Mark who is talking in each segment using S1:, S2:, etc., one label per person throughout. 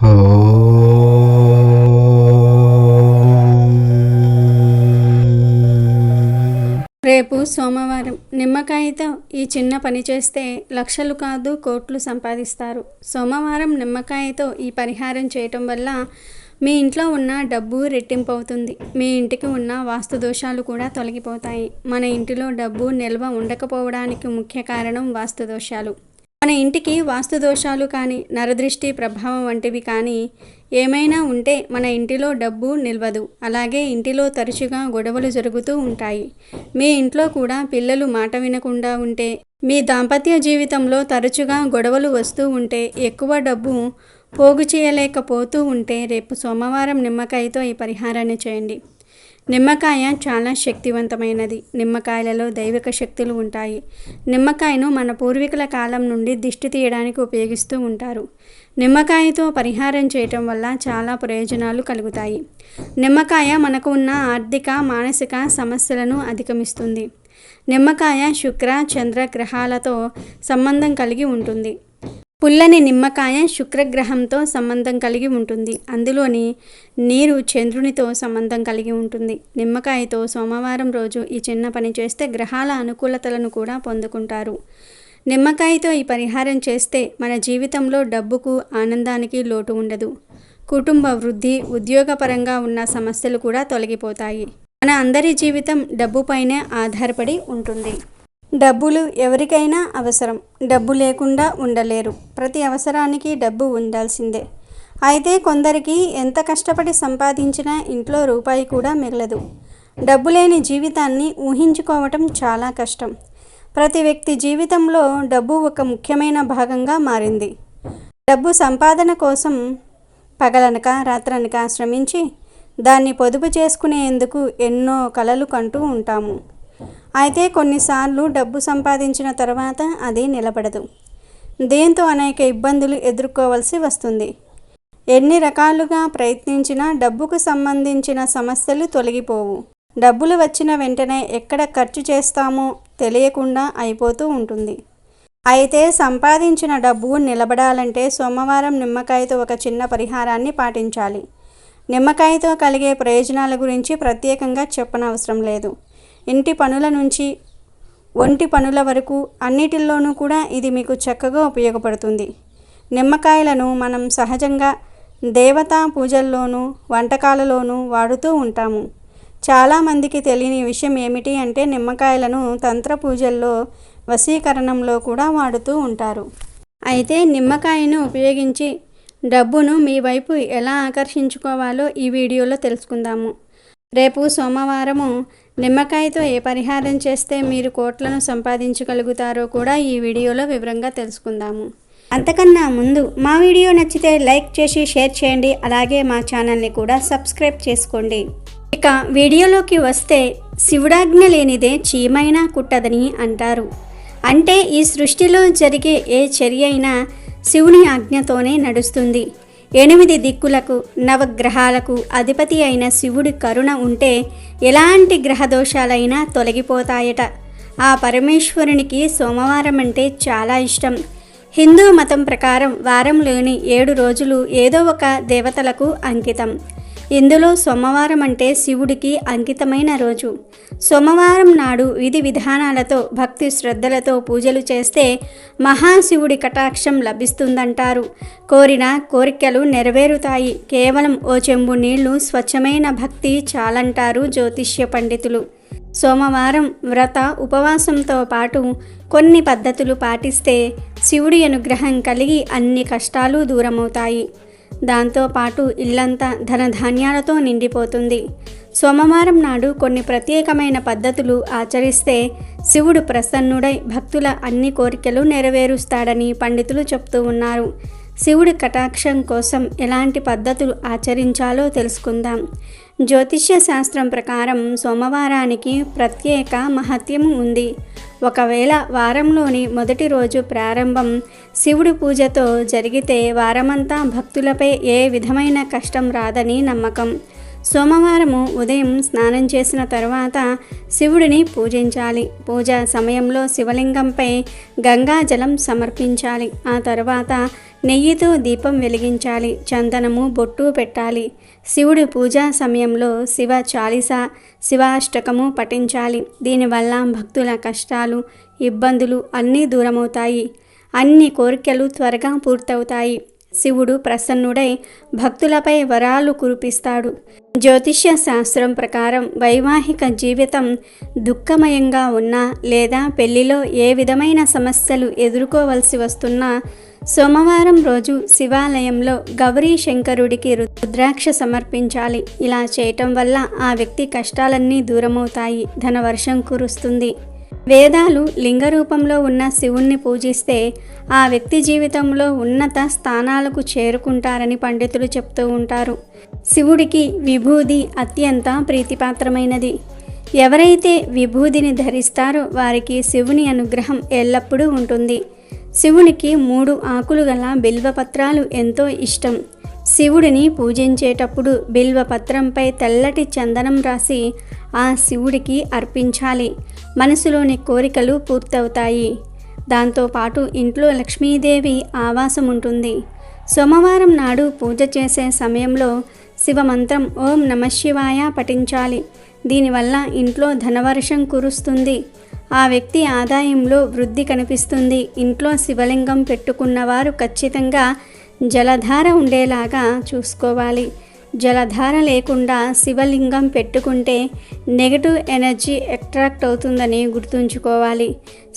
S1: రేపు సోమవారం. నిమ్మకాయతో ఈ చిన్న పని చేస్తే లక్షలు కాదు కోట్లు సంపాదిస్తారు. సోమవారం నిమ్మకాయతో ఈ పరిహారం చేయటం వల్ల మీ ఇంట్లో ఉన్న డబ్బు రెట్టింపు అవుతుంది. మీ ఇంటికి ఉన్న వాస్తు దోషాలు కూడా తొలగిపోతాయి. మన ఇంటిలో డబ్బు నిల్వ ఉండకపోవడానికి ముఖ్య కారణం వాస్తు దోషాలు. మన ఇంటికి వాస్తు దోషాలు కానీ, నరదృష్టి ప్రభావం వంటివి కానీ ఏమైనా ఉంటే మన ఇంటిలో డబ్బు నిల్వదు. అలాగే ఇంటిలో తరచుగా గొడవలు జరుగుతూ ఉంటాయి. మీ ఇంట్లో కూడా పిల్లలు మాట వినకుండా ఉంటే, మీ దాంపత్య జీవితంలో తరచుగా గొడవలు వస్తూ ఉంటే, ఎక్కువ డబ్బు పోగు చేయలేకపోతూ ఉంటే రేపు సోమవారం నిమ్మకాయతో ఈ పరిహారాన్ని చేయండి. నిమ్మకాయ చాలా శక్తివంతమైనది. నిమ్మకాయలలో దైవిక శక్తులు ఉంటాయి. నిమ్మకాయను మన పూర్వీకుల కాలం నుండి దిష్టి తీయడానికి ఉపయోగిస్తూ ఉంటారు. నిమ్మకాయతో పరిహారం చేయటం వల్ల చాలా ప్రయోజనాలు కలుగుతాయి. నిమ్మకాయ మనకు ఉన్న ఆర్థిక, మానసిక సమస్యలను అధిగమిస్తుంది. నిమ్మకాయ శుక్ర, చంద్ర గ్రహాలతో సంబంధం కలిగి ఉంటుంది. పుల్లని నిమ్మకాయ శుక్రగ్రహంతో సంబంధం కలిగి ఉంటుంది. అందులోని నీరు చంద్రునితో సంబంధం కలిగి ఉంటుంది. నిమ్మకాయతో సోమవారం రోజు ఈ చిన్న పని చేస్తే గ్రహాల అనుకూలతలను కూడా పొందుకుంటారు. నిమ్మకాయతో ఈ పరిహారం చేస్తే మన జీవితంలో డబ్బుకు, ఆనందానికి లోటు ఉండదు. కుటుంబ వృద్ధి, ఉద్యోగపరంగా ఉన్న సమస్యలు కూడా తొలగిపోతాయి. మన అందరి జీవితం డబ్బుపైనే ఆధారపడి ఉంటుంది. డబ్బులు ఎవరికైనా అవసరం. డబ్బు లేకుండా ఉండలేరు. ప్రతి అవసరానికి డబ్బు ఉండాల్సిందే. అయితే కొందరికి ఎంత కష్టపడి సంపాదించినా ఇంట్లో రూపాయి కూడా మిగలదు. డబ్బు లేని జీవితాన్ని ఊహించుకోవటం చాలా కష్టం. ప్రతి వ్యక్తి జీవితంలో డబ్బు ఒక ముఖ్యమైన భాగంగా మారింది. డబ్బు సంపాదన కోసం పగలనక రాత్రనక శ్రమించి దాన్ని పొదుపు చేసుకునేందుకు ఎన్నో కలలు కంటూ ఉంటాము. అయితే కొన్నిసార్లు డబ్బు సంపాదించిన తర్వాత అది నిలబడదు. దీంతో అనేక ఇబ్బందులు ఎదుర్కోవాల్సి వస్తుంది. ఎన్ని రకాలుగా ప్రయత్నించినా డబ్బుకు సంబంధించిన సమస్యలు తొలగిపోవు. డబ్బులు వచ్చిన వెంటనే ఎక్కడ ఖర్చు చేస్తామో తెలియకుండా అయిపోతూ ఉంటుంది. అయితే సంపాదించిన డబ్బు నిలబడాలంటే సోమవారం నిమ్మకాయతో ఒక చిన్న పరిహారాన్ని పాటించాలి. నిమ్మకాయతో కలిగే ప్రయోజనాల గురించి ప్రత్యేకంగా చెప్పనవసరం లేదు. ఇంటి పనుల నుంచి ఒంటి పనుల వరకు అన్నిటిల్లోనూ కూడా ఇది మీకు చక్కగా ఉపయోగపడుతుంది. నిమ్మకాయలను మనం సహజంగా దేవతా పూజల్లోనూ వంటకాలలోనూ వాడుతూ ఉంటాము. చాలామందికి తెలియని విషయం ఏమిటి అంటే నిమ్మకాయలను తంత్ర పూజల్లో, వశీకరణంలో కూడా వాడుతూ ఉంటారు. అయితే నిమ్మకాయను ఉపయోగించి డబ్బును మీ వైపు ఎలా ఆకర్షించుకోవాలో ఈ వీడియోలో తెలుసుకుందాము. రేపు సోమవారము నిమ్మకాయతో ఏ పరిహారం చేస్తే మీరు కోట్లను సంపాదించగలుగుతారో కూడా ఈ వీడియోలో వివరంగా తెలుసుకుందాము. అంతకన్నా ముందు మా వీడియో నచ్చితే లైక్ చేసి షేర్ చేయండి. అలాగే మా ఛానల్ని కూడా సబ్స్క్రైబ్ చేసుకోండి. ఇక వీడియోలోకి వస్తే శివుడాజ్ఞ లేనిదే చీమైనా కుట్టదని అంటారు. అంటే ఈ సృష్టిలో జరిగే ఏ చర్య అయినా శివుని ఆజ్ఞతోనే నడుస్తుంది. 8 దిక్కులకు, నవగ్రహాలకు అధిపతి అయిన శివుడి కరుణ ఉంటే ఎలాంటి గ్రహదోషాలైనా తొలగిపోతాయట. ఆ పరమేశ్వరునికి సోమవారం అంటే చాలా ఇష్టం. హిందూ మతం ప్రకారం వారంలోని 7 రోజులు ఏదో ఒక దేవతలకు అంకితం. ఇందులో సోమవారం అంటే శివుడికి అంకితమైన రోజు. సోమవారం నాడు విధి విధానాలతో, భక్తి శ్రద్ధలతో పూజలు చేస్తే మహాశివుడి కటాక్షం లభిస్తుందంటారు. కోరిన కోరికలు నెరవేరుతాయి. కేవలం ఓ చెంబు నీళ్లు, స్వచ్ఛమైన భక్తి చాలంటారు జ్యోతిష్య పండితులు. సోమవారం వ్రత ఉపవాసంతో పాటు కొన్ని పద్ధతులు పాటిస్తే శివుడి అనుగ్రహం కలిగి అన్ని కష్టాలు దూరమవుతాయి. దాంతోపాటు ఇల్లంతా ధనధాన్యాలతో నిండిపోతుంది. సోమవారం నాడు కొన్ని ప్రత్యేకమైన పద్ధతులు ఆచరిస్తే శివుడు ప్రసన్నుడై భక్తుల అన్ని కోరికలు నెరవేరుస్తాడని పండితులు చెప్తూ ఉన్నారు. శివుడి కటాక్షం కోసం ఎలాంటి పద్ధతులు ఆచరించాలో తెలుసుకుందాం. జ్యోతిష్య శాస్త్రం ప్రకారం సోమవారానికి ప్రత్యేక మహత్యం ఉంది. ఒకవేళ వారంలోని మొదటి రోజు ప్రారంభం శివుడి పూజతో జరిగితే వారమంతా భక్తులపై ఏ విధమైన కష్టం రాదని నమ్మకం. సోమవారము ఉదయం స్నానం చేసిన తర్వాత శివుడిని పూజించాలి. పూజ సమయంలో శివలింగంపై గంగాజలం సమర్పించాలి. ఆ తర్వాత నెయ్యితో దీపం వెలిగించాలి. చందనము బొట్టు పెట్టాలి. శివుడి పూజా సమయంలో శివ చాలీస శివాష్టకము పఠించాలి. దీనివల్ల భక్తుల కష్టాలు ఇబ్బందులు అన్నీ దూరమవుతాయి. అన్ని కోరికలు త్వరగా పూర్తవుతాయి. శివుడు ప్రసన్నుడై భక్తులపై వరాలు కురిపిస్తాడు. జ్యోతిష్య శాస్త్రం ప్రకారం వైవాహిక జీవితం దుఃఖమయంగా ఉన్నా లేదా పెళ్లిలో ఏ విధమైన సమస్యలు ఎదుర్కోవలసి వస్తున్నా సోమవారం రోజు శివాలయంలో గౌరీ శంకరుడికి రుద్రాక్ష సమర్పించాలి. ఇలా చేయటం వల్ల ఆ వ్యక్తి కష్టాలన్నీ దూరమవుతాయి. ధనవర్షం కురుస్తుంది. వేదాలు లింగ రూపంలో ఉన్న శివుణ్ణి పూజిస్తే ఆ వ్యక్తి జీవితంలో ఉన్నత స్థానాలకు చేరుకుంటారని పండితులు చెప్తూ ఉంటారు. శివుడికి విభూది అత్యంత ప్రీతిపాత్రమైనది. ఎవరైతే విభూదిని ధరిస్తారో వారికి శివుని అనుగ్రహం ఎల్లప్పుడూ ఉంటుంది. శివునికి 3 ఆకులు గల బిల్వపత్రాలు ఎంతో ఇష్టం. శివుడిని పూజించేటప్పుడు బిల్వపత్రంపై తెల్లటి చందనం రాసి ఆ శివుడికి అర్పించాలి. మనసులోని కోరికలు పూర్తవుతాయి. దాంతోపాటు ఇంట్లో లక్ష్మీదేవి ఆవాసం ఉంటుంది. సోమవారం నాడు పూజ చేసే సమయంలో శివమంత్రం ఓం నమఃశివాయ పఠించాలి. దీనివల్ల ఇంట్లో ధనవర్షం కురుస్తుంది. ఆ వ్యక్తి ఆదాయంలో వృద్ధి కనిపిస్తుంది. ఇంట్లో శివలింగం పెట్టుకున్నవారు ఖచ్చితంగా జలధార ఉండేలాగా చూసుకోవాలి. జలధార లేకుండా శివలింగం పెట్టుకుంటే నెగటివ్ ఎనర్జీ అట్రాక్ట్ అవుతుందని గుర్తుంచుకోవాలి.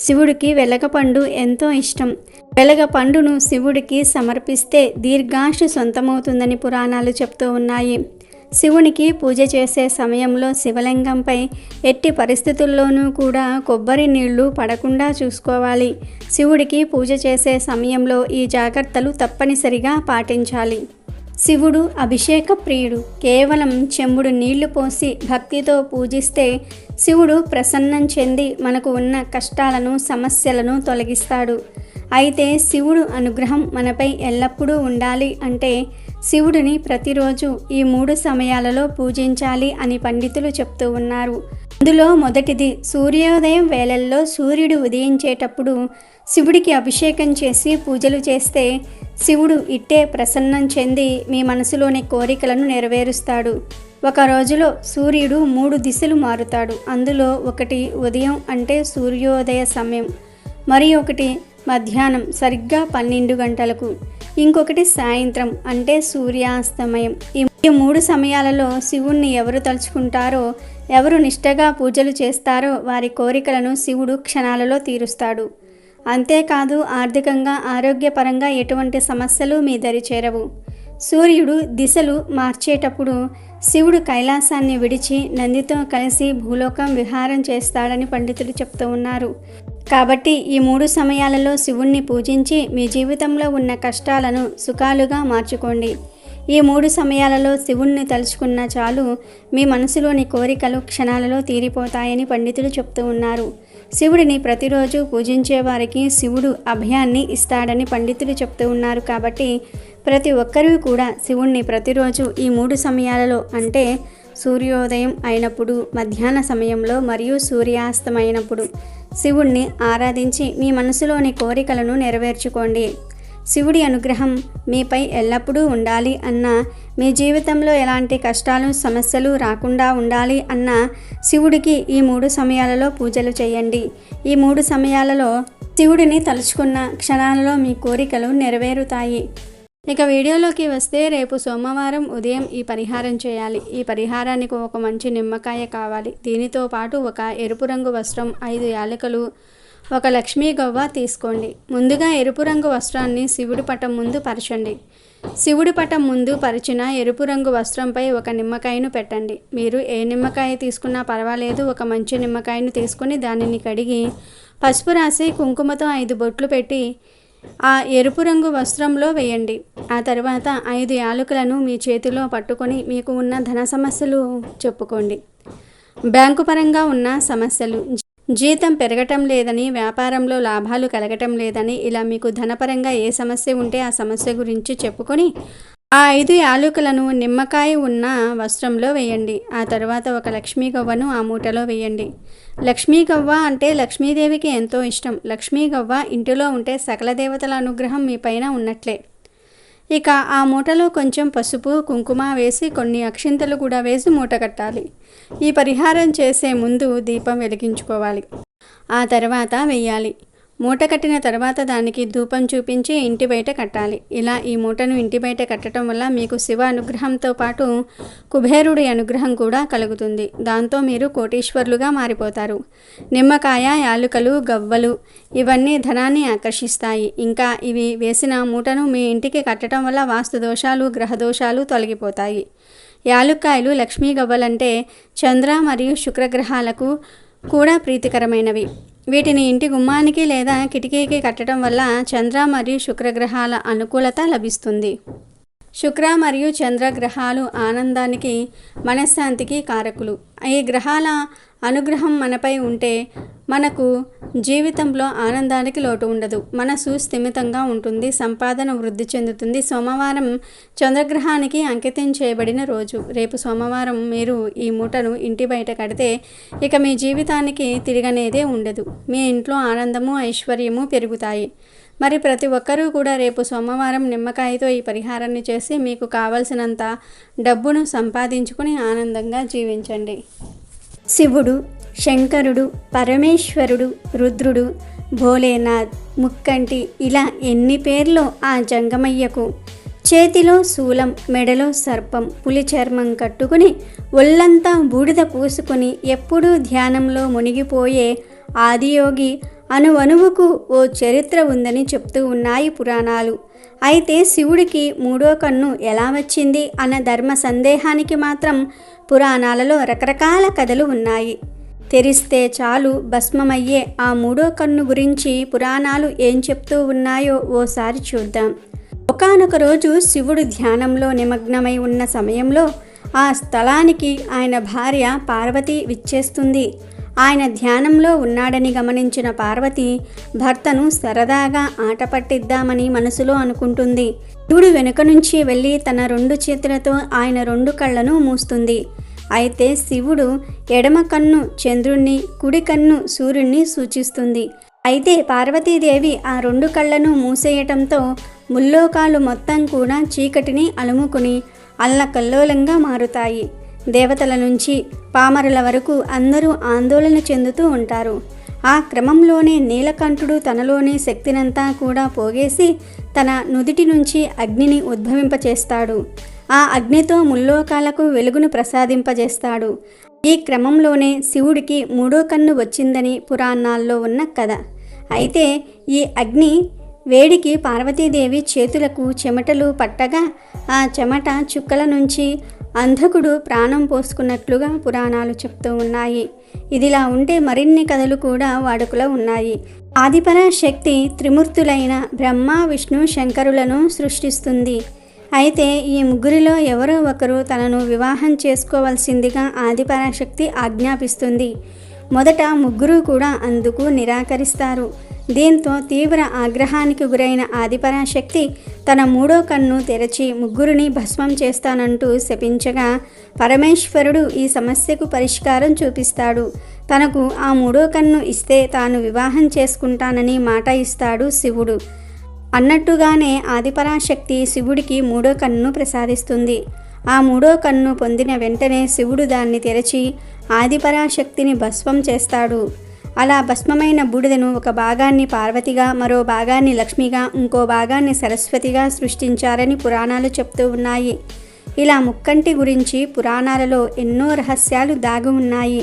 S1: శివుడికి వెలగపండు ఎంతో ఇష్టం. వెలగపండును శివుడికి సమర్పిస్తే దీర్ఘాయుష్షు సొంతమవుతుందని పురాణాలు చెప్తూ ఉన్నాయి. శివునికి పూజ చేసే సమయంలో శివలింగంపై ఎట్టి పరిస్థితుల్లోనూ కూడా కొబ్బరి నీళ్లు పడకుండా చూసుకోవాలి. శివుడికి పూజ చేసే సమయంలో ఈ జాగ్రత్తలు తప్పనిసరిగా పాటించాలి. శివుడు అభిషేక ప్రియుడు. కేవలం చెంబుడు నీళ్లు పోసి భక్తితో పూజిస్తే శివుడు ప్రసన్నం చెంది మనకు ఉన్న కష్టాలను సమస్యలను తొలగిస్తాడు. అయితే శివుడు అనుగ్రహం మనపై ఎల్లప్పుడూ ఉండాలి అంటే శివుడిని ప్రతిరోజు ఈ 3 సమయాలలో పూజించాలి అని పండితులు చెప్తూ ఉన్నారు. అందులో మొదటిది సూర్యోదయం వేళల్లో సూర్యుడు ఉదయించేటప్పుడు శివుడికి అభిషేకం చేసి పూజలు చేస్తే శివుడు ఇట్టే ప్రసన్నం చెంది మీ మనసులోని కోరికలను నెరవేరుస్తాడు. ఒక రోజులో సూర్యుడు 3 దిశలు మారుతాడు. అందులో ఒకటి ఉదయం అంటే సూర్యోదయ సమయం, మరి ఒకటి మధ్యాహ్నం సరిగ్గా 12 గంటలకు, ఇంకొకటి సాయంత్రం అంటే సూర్యాస్తమయం. ఈ 3 సమయాలలో శివుణ్ణి ఎవరు తలుచుకుంటారో, ఎవరు నిష్టగా పూజలు చేస్తారో వారి కోరికలను శివుడు క్షణాలలో తీరుస్తాడు. అంతేకాదు ఆర్థికంగా ఆరోగ్యపరంగా ఎటువంటి సమస్యలు మీ దరి చేరవు. సూర్యుడు దిశలు మార్చేటప్పుడు శివుడు కైలాసాన్ని విడిచి నందితో కలిసి భూలోకం విహారం చేస్తాడని పండితులు చెప్తూ ఉన్నారు. కాబట్టి ఈ 3 సమయాలలో శివుణ్ణి పూజించి మీ జీవితంలో ఉన్న కష్టాలను సుఖాలుగా మార్చుకోండి. ఈ 3 సమయాలలో శివుణ్ణి తలుచుకున్న చాలు మీ మనసులోని కోరికలు క్షణాలలో తీరిపోతాయని పండితులు చెప్తూ ఉన్నారు. శివుడిని ప్రతిరోజు పూజించే వారికి శివుడు అభయాన్ని ఇస్తాడని పండితులు చెప్తూ ఉన్నారు. కాబట్టి ప్రతి ఒక్కరూ కూడా శివుణ్ణి ప్రతిరోజు ఈ 3 సమయాలలో అంటే సూర్యోదయం అయినప్పుడు, మధ్యాహ్న సమయంలో మరియు సూర్యాస్తమైనప్పుడు శివుణ్ణి ఆరాధించి మీ మనసులోని కోరికలను నెరవేర్చుకోండి. శివుడి అనుగ్రహం మీపై ఎల్లప్పుడూ ఉండాలి అన్నా, మీ జీవితంలో ఎలాంటి కష్టాలు సమస్యలు రాకుండా ఉండాలి అన్నా శివుడికి ఈ 3 సమయాలలో పూజలు చేయండి. ఈ 3 సమయాలలో శివుడిని తలుచుకున్న క్షణాలలో మీ కోరికలు నెరవేరుతాయి. ఇక వీడియోలోకి వస్తే రేపు సోమవారం ఉదయం ఈ పరిహారం చేయాలి. ఈ పరిహారానికి ఒక మంచి నిమ్మకాయ కావాలి. దీనితో పాటు ఒక ఎరుపు రంగు వస్త్రం, 5 యాలకులు, ఒక లక్ష్మీ గవ్వ తీసుకోండి. ముందుగా ఎరుపు రంగు వస్త్రాన్ని శివుడి పటం ముందు పరచండి. శివుడి పటం ముందు పరిచిన ఎరుపు రంగు వస్త్రంపై ఒక నిమ్మకాయను పెట్టండి. మీరు ఏ నిమ్మకాయ తీసుకున్నా పర్వాలేదు. ఒక మంచి నిమ్మకాయను తీసుకుని దానిని కడిగి పసుపు రాసి కుంకుమతో 5 బొట్లు పెట్టి ఆ ఎరుపు రంగు వస్త్రంలో వేయండి. ఆ తర్వాత 5 యాలకులను మీ చేతిలో పట్టుకొని మీకు ఉన్న ధన సమస్యలు చెప్పుకోండి. బ్యాంకు పరంగా ఉన్న సమస్యలు, జీతం పెరగటం లేదని, వ్యాపారంలో లాభాలు కలగటం లేదని, ఇలా మీకు ధనపరంగా ఏ సమస్య ఉంటే ఆ సమస్య గురించి చెప్పుకొని ఆ 5 యాలకులను నిమ్మకాయ ఉన్న వస్త్రంలో వేయండి. ఆ తర్వాత ఒక లక్ష్మీ గవ్వను ఆ మూటలో వేయండి. లక్ష్మీ గవ్వ అంటే లక్ష్మీదేవికి ఎంతో ఇష్టం. లక్ష్మీ గవ్వ ఇంటిలో ఉంటే సకల దేవతల అనుగ్రహం మీ పైన ఉన్నట్లే. ఇక ఆ మూటలో కొంచెం పసుపు కుంకుమ వేసి కొన్ని అక్షింతలు కూడా వేసి మూట కట్టాలి. ఈ పరిహారం చేసే ముందు దీపం వెలిగించుకోవాలి, ఆ తర్వాత వెయ్యాలి. మూట కట్టిన తర్వాత దానికి ధూపం చూపించి ఇంటి బయట కట్టాలి. ఇలా ఈ మూటను ఇంటి బయట కట్టడం వల్ల మీకు శివ అనుగ్రహంతో పాటు కుబేరుడి అనుగ్రహం కూడా కలుగుతుంది. దాంతో మీరు కోటీశ్వరులుగా మారిపోతారు. నిమ్మకాయ, యాలుకలు, గవ్వలు ఇవన్నీ ధనాన్ని ఆకర్షిస్తాయి. ఇంకా ఇవి వేసిన మూటను మీ ఇంటికి కట్టడం వల్ల వాస్తు దోషాలు, గ్రహ దోషాలు తొలగిపోతాయి. యాలుక్కాయలు, లక్ష్మీ గవ్వలంటే చంద్ర మరియు శుక్రగ్రహాలకు కూడా ప్రీతికరమైనవి. వీటిని ఇంటి గుమ్మానికి లేదా కిటికీకి కట్టడం వల్ల చంద్ర మరియు శుక్రగ్రహాల అనుకూలత లభిస్తుంది. శుక్ర మరియు చంద్రగ్రహాలు ఆనందానికి, మనశ్శాంతికి కారకులు. ఈ గ్రహాల అనుగ్రహం మనపై ఉంటే మనకు జీవితంలో ఆనందానికి లోటు ఉండదు. మనసు స్థిమితంగా ఉంటుంది, సంపాదన వృద్ధి చెందుతుంది. సోమవారం చంద్రగ్రహానికి అంకితం చేయబడిన రోజు. రేపు సోమవారం మీరు ఈ మూటను ఇంటి బయట కడితే ఇక మీ జీవితానికి తిరగనేదే ఉండదు. మీ ఇంట్లో ఆనందము, ఐశ్వర్యము పెరుగుతాయి. మరి ప్రతి ఒక్కరూ కూడా రేపు సోమవారం నిమ్మకాయతో ఈ పరిహారాన్ని చేసి మీకు కావలసినంత డబ్బును సంపాదించుకుని ఆనందంగా జీవించండి. శివుడు, శంకరుడు, పరమేశ్వరుడు, రుద్రుడు, భోలేనాథ్, ముక్కంటి ఇలా ఎన్ని పేర్లో ఆ జంగమయ్యకు. చేతిలో శూలం, మెడలో సర్పం, పులి చర్మం కట్టుకుని ఒళ్ళంతా బూడిద పూసుకుని ఎప్పుడూ ధ్యానంలో మునిగిపోయే ఆదియోగి అణువణువుకు ఓ చరిత్ర ఉందని చెప్తూ ఉన్నాయి పురాణాలు. అయితే శివుడికి మూడో కన్ను ఎలా వచ్చింది అన్న ధర్మ సందేహానికి మాత్రం పురాణాలలో రకరకాల కథలు ఉన్నాయి. తెరిస్తే చాలు భస్మమయ్యే ఆ మూడో కన్ను గురించి పురాణాలు ఏం చెప్తూ ఉన్నాయో ఓసారి చూద్దాం. ఒకానొక రోజు శివుడు ధ్యానంలో నిమగ్నమై ఉన్న సమయంలో ఆ స్థలానికి ఆయన భార్య పార్వతి విచ్చేస్తుంది. ఆయన ధ్యానంలో ఉన్నాడని గమనించిన పార్వతి భర్తను సరదాగా ఆట పట్టిద్దామని మనసులో అనుకుంటుంది. శివుడు వెనుక నుంచి వెళ్ళి తన 2 చేతులతో ఆయన 2 కళ్ళను మూస్తుంది. అయితే శివుడు ఎడమ కన్ను చంద్రుణ్ణి, కుడి కన్ను సూర్యుణ్ణి సూచిస్తుంది. అయితే పార్వతీదేవి ఆ 2 కళ్ళను మూసేయటంతో ముల్లోకాలు మొత్తం కూడా చీకటిని అలుముకుని అల్లకల్లోలంగా మారుతాయి. దేవతల నుంచి పామరుల వరకు అందరూ ఆందోళన చెందుతూ ఉంటారు. ఆ క్రమంలోనే నీలకంఠుడు తనలోని శక్తినంతా కూడా పోగేసి తన నుదిటి నుంచి అగ్నిని ఉద్భవింపచేస్తాడు. ఆ అగ్నితో ముల్లోకాలకు వెలుగును ప్రసాదింపజేస్తాడు. ఈ క్రమంలోనే శివుడికి మూడో కన్ను వచ్చిందని పురాణాల్లో ఉన్న కథ. అయితే ఈ అగ్ని వేడికి పార్వతీదేవి చేతులకు చెమటలు పట్టగా ఆ చెమట చుక్కల నుంచి అంధకుడు ప్రాణం పోసుకున్నట్లుగా పురాణాలు చెప్తూ ఉన్నాయి. ఇదిలా ఉంటే మరిన్ని కథలు కూడా వాడుకలో ఉన్నాయి. ఆదిపరాశక్తి త్రిమూర్తులైన బ్రహ్మ, విష్ణు, శంకరులను సృష్టిస్తుంది. అయితే ఈ ముగ్గురిలో ఎవరో ఒకరు తనను వివాహం చేసుకోవాల్సిందిగా ఆదిపరాశక్తి ఆజ్ఞాపిస్తుంది. మొదట ముగ్గురు కూడా అందుకు నిరాకరిస్తారు. దీంతో తీవ్ర ఆగ్రహానికి గురైన ఆదిపరాశక్తి తన మూడో కన్ను తెరచి ముగ్గురిని భస్మం చేస్తానంటూ శపించగా పరమేశ్వరుడు ఈ సమస్యకు పరిష్కారం చూపిస్తాడు. తనకు ఆ మూడో కన్ను ఇస్తే తాను వివాహం చేసుకుంటానని మాట ఇస్తాడు శివుడు. అన్నట్టుగానే ఆదిపరాశక్తి శివుడికి మూడో కన్ను ప్రసాదిస్తుంది. ఆ మూడో కన్ను పొందిన వెంటనే శివుడు దాన్ని తెరచి ఆదిపరాశక్తిని భస్మం చేస్తాడు. అలా భస్మమైన బూడిదను ఒక భాగాన్ని పార్వతిగా, మరో భాగాన్ని లక్ష్మిగా, ఇంకో భాగాన్ని సరస్వతిగా సృష్టించారని పురాణాలు చెప్తూ ఉన్నాయి. ఇలా ముక్కంటి గురించి పురాణాలలో ఎన్నో రహస్యాలు దాగి ఉన్నాయి.